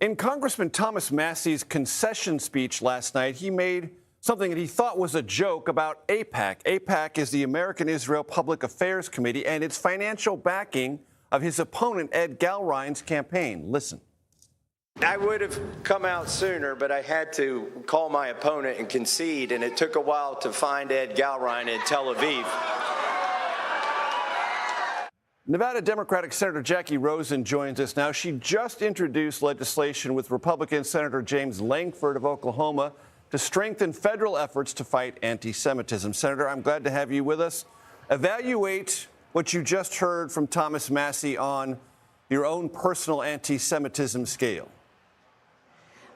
In Congressman Thomas Massey's concession speech last night, he made something that he thought was a joke about AIPAC. AIPAC is the American Israel Public Affairs Committee and its financial backing of his opponent, Ed Galrein's campaign. Listen. I would have come out sooner, but I had to call my opponent and concede, and it took a while to find Ed Galrein in Tel Aviv. Nevada Democratic Senator Jacky Rosen joins us now. She just introduced legislation with Republican Senator James Lankford of Oklahoma to strengthen federal efforts to fight anti-Semitism. Senator, I'm glad to have you with us. Evaluate what you just heard from Thomas Massey on your own personal anti-Semitism scale.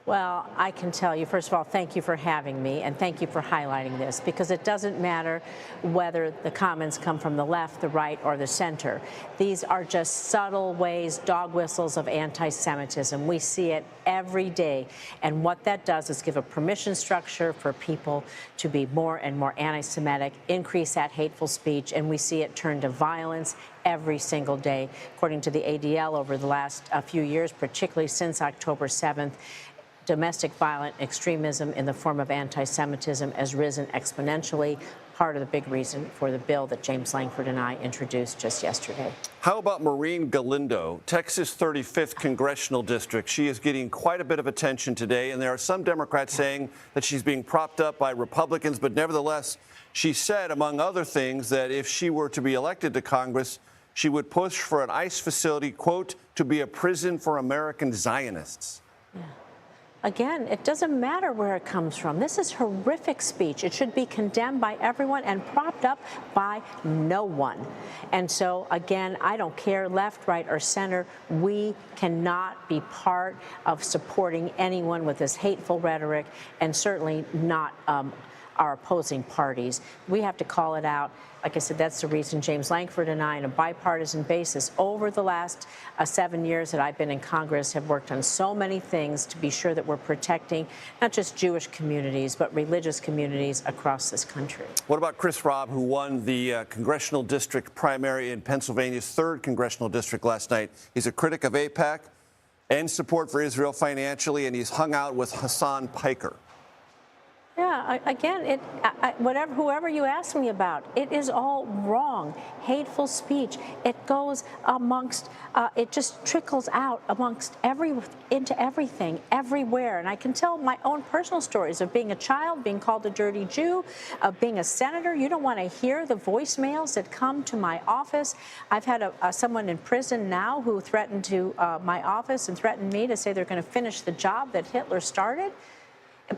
Well, I can tell you, first of all, thank you for having me, and thank you for highlighting this, because it doesn't matter whether the comments come from the left, the right, or the center. These are just subtle ways, dog whistles of anti-Semitism. We see it every day, and what that does is give a permission structure for people to be more and more anti-Semitic, increase that hateful speech, and we see it turn to violence every single day. According to the ADL, over the last few years, particularly since October 7th, domestic violent extremism in the form of anti-Semitism has risen exponentially, part of the big reason for the bill that James Lankford and I introduced just yesterday. How about Maureen Galindo, Texas' 35th congressional district? She is getting quite a bit of attention today, and there are some Democrats saying that she's being propped up by Republicans, but nevertheless, she said, among other things, that if she were to be elected to Congress, she would push for an ICE facility, quote, to be a prison for American Zionists. Yeah. Again, it doesn't matter where it comes from. This is horrific speech. It should be condemned by everyone and propped up by no one. And so, again, I don't care left, right, or center. We cannot be part of supporting anyone with this hateful rhetoric, and certainly not our opposing parties. We have to call it out. Like I said, that's the reason James Lankford and I, on a bipartisan basis, over the last 7 years that I've been in Congress, have worked on so many things to be sure that we're protecting not just Jewish communities, but religious communities across this country. What about Chris Robb, who won the congressional district primary in Pennsylvania's 3rd congressional district last night? He's a critic of AIPAC and support for Israel financially, and he's hung out with Hassan Piker. Yeah, again, whoever you ask me about, it is all wrong. Hateful speech. It goes amongst, it just trickles out amongst into everything, everywhere. And I can tell my own personal stories of being a child, being called a dirty Jew, of being a senator. You don't want to hear the voicemails that come to my office. I've had someone in prison now who threatened to my office and threatened me to say they're going to finish the job that Hitler started.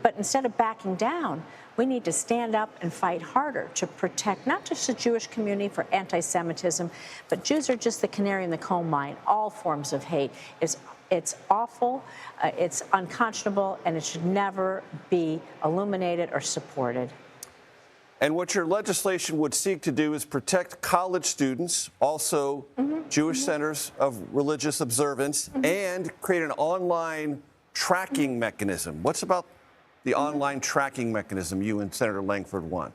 But instead of backing down, we need to stand up and fight harder to protect not just the Jewish community for anti-Semitism, but Jews are just the canary in the coal mine. All forms of hate. It's awful, it's unconscionable, and it should never be illuminated or supported. And what your legislation would seek to do is protect college students, also Jewish centers of religious observance, and create an online tracking mechanism. What's about the online tracking mechanism you and Senator Lankford want?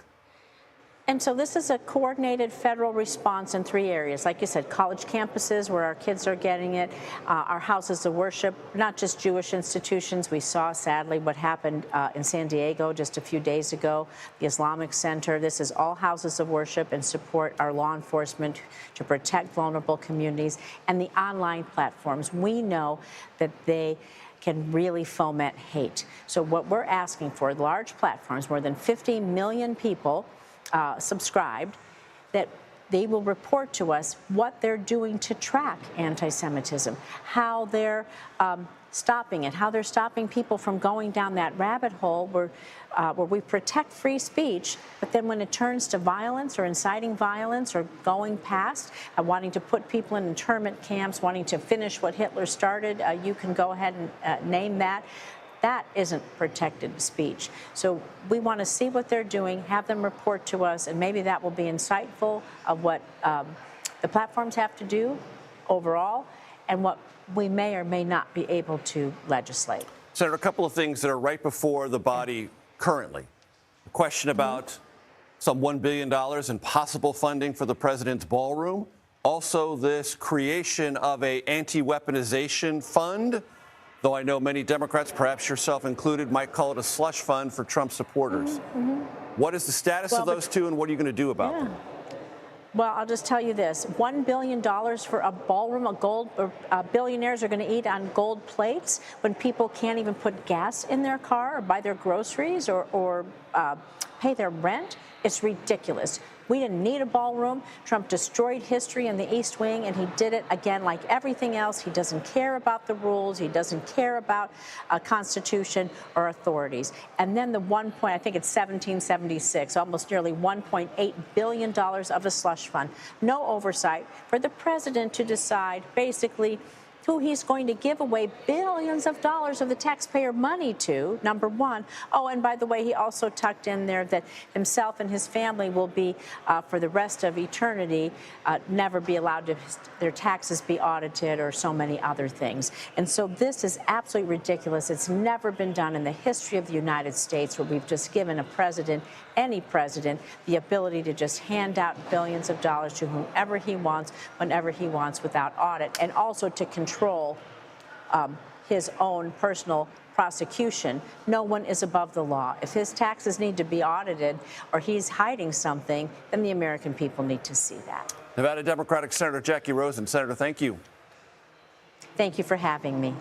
And so this is a coordinated federal response in 3 areas. Like you said, college campuses where our kids are getting it, our houses of worship, not just Jewish institutions. We saw, sadly, what happened in San Diego just a few days ago, the Islamic Center. This is all houses of worship and support our law enforcement to protect vulnerable communities. And the online platforms, we know that they can really foment hate. So what we're asking for, large platforms, more than 50 million people subscribed, that they will report to us what they're doing to track anti-Semitism, how they're stopping it, how they're stopping people from going down that rabbit hole where we protect free speech, but then when it turns to violence or inciting violence or going past, wanting to put people in internment camps, wanting to finish what Hitler started, you can go ahead and name that. That isn't protected speech. So we want to see what they're doing, have them report to us, and maybe that will be insightful of what the platforms have to do overall and what we may or may not be able to legislate. Senator, a couple of things that are right before the body currently. A question about some $1 billion in possible funding for the president's ballroom. Also, this creation of an anti-weaponization fund Though I know many Democrats, perhaps yourself included, might call it a slush fund for Trump supporters. What is the status of those two, and what are you going to do about them? Well, I'll just tell you this, $1 billion for a ballroom, billionaires are going to eat on gold plates when people can't even put gas in their car or buy their groceries or pay their rent. It's ridiculous. We didn't need a ballroom. Trump destroyed history in the East Wing, and he did it again like everything else. He doesn't care about the rules. He doesn't care about a Constitution or authorities. And then the I think it's 1776, almost nearly $1.8 billion of a slush fund. No oversight for the president to decide basically who he's going to give away billions of dollars of the taxpayer money to, number one. Oh, and by the way, he also tucked in there that himself and his family will be, for the rest of eternity, never be allowed to their taxes be audited or so many other things. And so this is absolutely ridiculous. It's never been done in the history of the United States where we've just given a president, any president, the ability to just hand out billions of dollars to whomever he wants, whenever he wants, without audit, and also to control his own personal prosecution. No one is above the law. If his taxes need to be audited or he's hiding something, then the American people need to see that. Nevada Democratic Senator Jacky Rosen. Senator, thank you. Thank you for having me.